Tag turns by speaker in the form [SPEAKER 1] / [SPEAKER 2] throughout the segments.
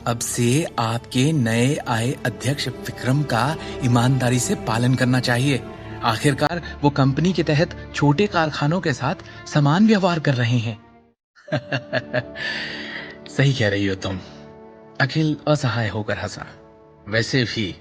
[SPEAKER 1] अब से आपके नए आए अध्यक्ष विक्रम का ईमानदारी से पालन करना चाहिए। आखिरकार वो कंपनी के तहत छोटे कारखानों के साथ समान व्यवहार कर रहे हैं। सही कह रही हो तुम। अखिल असहाय होकर हंसा। वैसे भी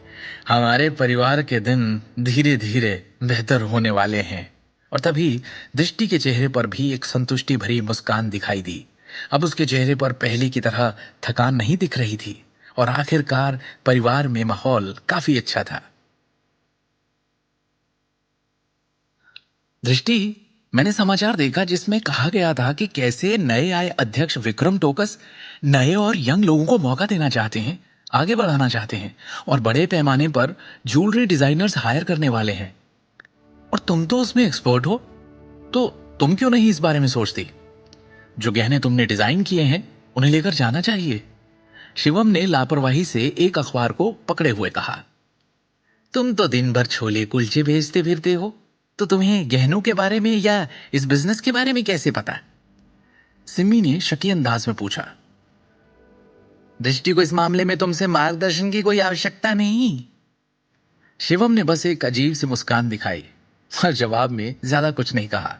[SPEAKER 1] हमारे परिवार के दिन धीरे धीरे बेहतर होने वाले हैं। और तभी दृष्टि के चेहरे पर भी एक संतुष्टि भरी मुस्कान दिखाई दी। अब उसके चेहरे पर पहले की तरह थकान नहीं दिख रही थी और आखिरकार परिवार में माहौल काफी अच्छा था। दृष्टि, मैंने समाचार देखा जिसमें कहा गया था कि कैसे नए आए अध्यक्ष विक्रम टोकस नए और यंग लोगों को मौका देना चाहते हैं, आगे बढ़ाना चाहते हैं और बड़े पैमाने पर ज्वेलरी डिजाइनर्स हायर करने वाले हैं। और तुम तो उसमें एक्सपर्ट हो, तो तुम क्यों नहीं इस बारे में सोचती? जो गहने तुमने डिजाइन किए हैं उन्हें लेकर जाना चाहिए। शिवम ने लापरवाही से एक अखबार को पकड़े हुए कहा। तुम तो दिन भर छोले कुलचे बेचते फिरते हो, तो तुम्हें गहनों के बारे में या इस बिजनेस के बारे में कैसे पता? सिमी ने शकी अंदाज में पूछा। दृष्टि को इस मामले में तुमसे मार्गदर्शन की कोई आवश्यकता नहीं। शिवम ने बस एक अजीब सी मुस्कान दिखाई और जवाब में ज्यादा कुछ नहीं कहा।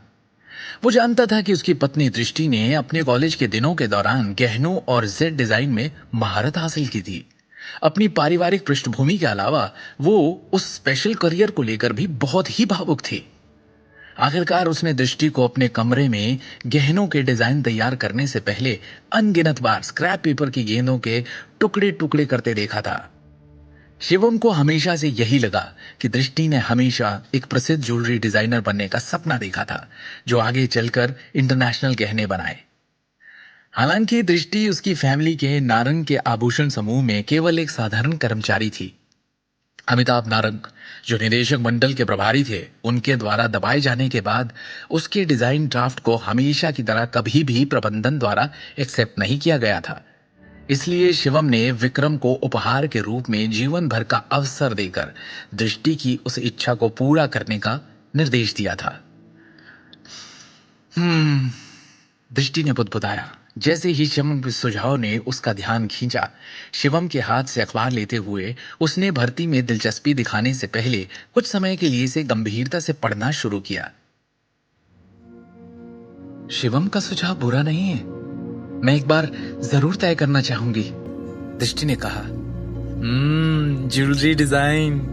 [SPEAKER 1] वो जानता था कि उसकी पत्नी दृष्टि ने अपने कॉलेज के दिनों के दौरान गहनों और जेड डिजाइन में महारत हासिल की थी। अपनी पारिवारिक पृष्ठभूमि के अलावा वो उस स्पेशल करियर को लेकर भी बहुत ही भावुक थी। आखिरकार उसने दृष्टि को अपने कमरे में गहनों के डिजाइन तैयार करने से पहले अनगिनत बार स्क्रैप पेपर की गेंदों के टुकड़े टुकड़े करते देखा था। शिवम को हमेशा से यही लगा कि दृष्टि ने हमेशा एक प्रसिद्ध ज्वेलरी डिजाइनर बनने का सपना देखा था, जो आगे चलकर इंटरनेशनल गहने बनाए। हालांकि दृष्टि उसकी फैमिली के नारंग के आभूषण समूह में केवल एक साधारण कर्मचारी थी। अमिताभ नारंग, जो निदेशक मंडल के प्रभारी थे, उनके द्वारा दबाए जाने के बाद उसके डिजाइन ड्राफ्ट को हमेशा की तरह कभी भी प्रबंधन द्वारा एक्सेप्ट नहीं किया गया था। इसलिए शिवम ने विक्रम को उपहार के रूप में जीवन भर का अवसर देकर दृष्टि की उस इच्छा को पूरा करने का निर्देश दिया था। दृष्टि ने बुदबुदाया। जैसे ही शिवम के सुझाव ने उसका ध्यान खींचा, शिवम के हाथ से अखबार लेते हुए उसने भर्ती में दिलचस्पी दिखाने से पहले कुछ समय के लिए इसे गंभीरता से पढ़ना शुरू किया। शिवम का सुझाव बुरा नहीं है, मैं एक बार जरूर तय करना चाहूंगी, दृष्टि ने कहा। Jewellery design.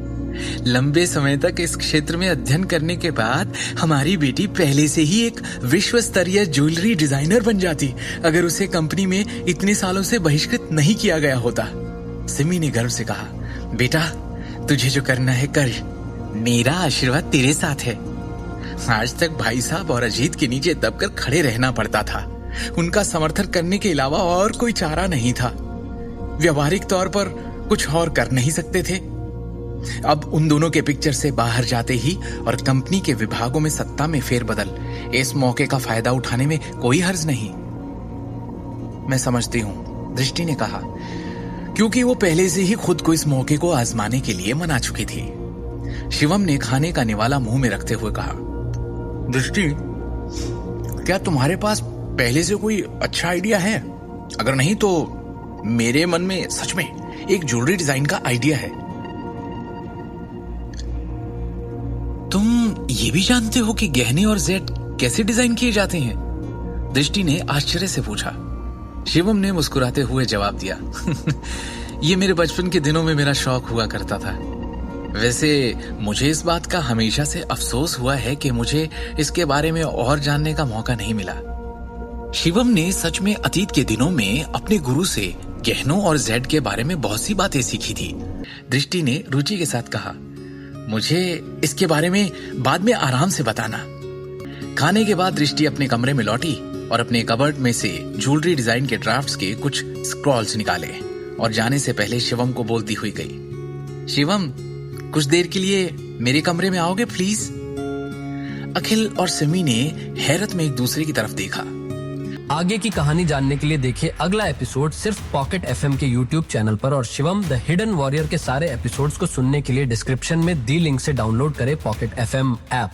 [SPEAKER 1] लंबे समय तक इस क्षेत्र में अध्ययन करने के बाद हमारी बेटी पहले से ही एक विश्व स्तरीय ज्वेलरी डिजाइनर बन जाती अगर उसे कंपनी में इतने सालों से बहिष्कृत नहीं किया गया होता। सिमी ने गर्व से कहा, बेटा तुझे जो करना है कर, मेरा आशीर्वाद तेरे साथ है। आज तक भाई साहब और अजीत के नीचे दबकर खड़े रहना पड़ता था। उनका समर्थन करने के अलावा और कोई चारा नहीं था। व्यवहारिक तौर पर कुछ और कर नहीं सकते थे। अब उन दोनों के पिक्चर से बाहर जाते ही और कंपनी के विभागों में सत्ता में फेरबदल, इस मौके का फायदा उठाने में कोई हर्ज नहीं। मैं समझती हूं, दृष्टि ने कहा, क्योंकि वो पहले से ही खुद को इस मौके को आजमाने के लिए मना चुकी थी। शिवम ने खाने का निवाला मुंह में रखते हुए कहा, दृष्टि, क्या तुम्हारे पास पहले से कोई अच्छा आइडिया है? अगर नहीं तो मेरे मन में सच में एक ज्वेलरी डिजाइन का आइडिया है। तुम ये भी जानते हो कि गहने और जेड कैसे डिजाइन किए जाते हैं? दृष्टि ने आश्चर्य से पूछा। शिवम ने मुस्कुराते हुए जवाब दिया, ये मेरे बचपन के दिनों में मेरा शौक हुआ करता था। वैसे मुझे इस बात का हमेशा से अफसोस हुआ है कि मुझे इसके बारे में और जानने का मौका नहीं मिला। शिवम ने सच में अतीत के दिनों में अपने गुरु से गहनों और जेड के बारे में बहुत सी बातें सीखी थी। दृष्टि ने रुचि के साथ कहा, मुझे इसके बारे में बाद में आराम से बताना। खाने के बाद दृष्टि अपने कमरे में लौटी और अपने कबर्ड में से ज्वेलरी डिजाइन के ड्राफ्ट्स के कुछ स्क्रॉल्स निकाले और जाने से पहले शिवम को बोलती हुई गई, शिवम कुछ देर के लिए मेरे कमरे में आओगे प्लीज? अखिल और सिमी ने हैरत में एक दूसरे की तरफ देखा।
[SPEAKER 2] आगे की कहानी जानने के लिए देखिए अगला एपिसोड सिर्फ पॉकेट एफएम के यूट्यूब चैनल पर और शिवम द हिडन वॉरियर के सारे एपिसोड्स को सुनने के लिए डिस्क्रिप्शन में दी लिंक से डाउनलोड करें पॉकेट एफएम ऐप।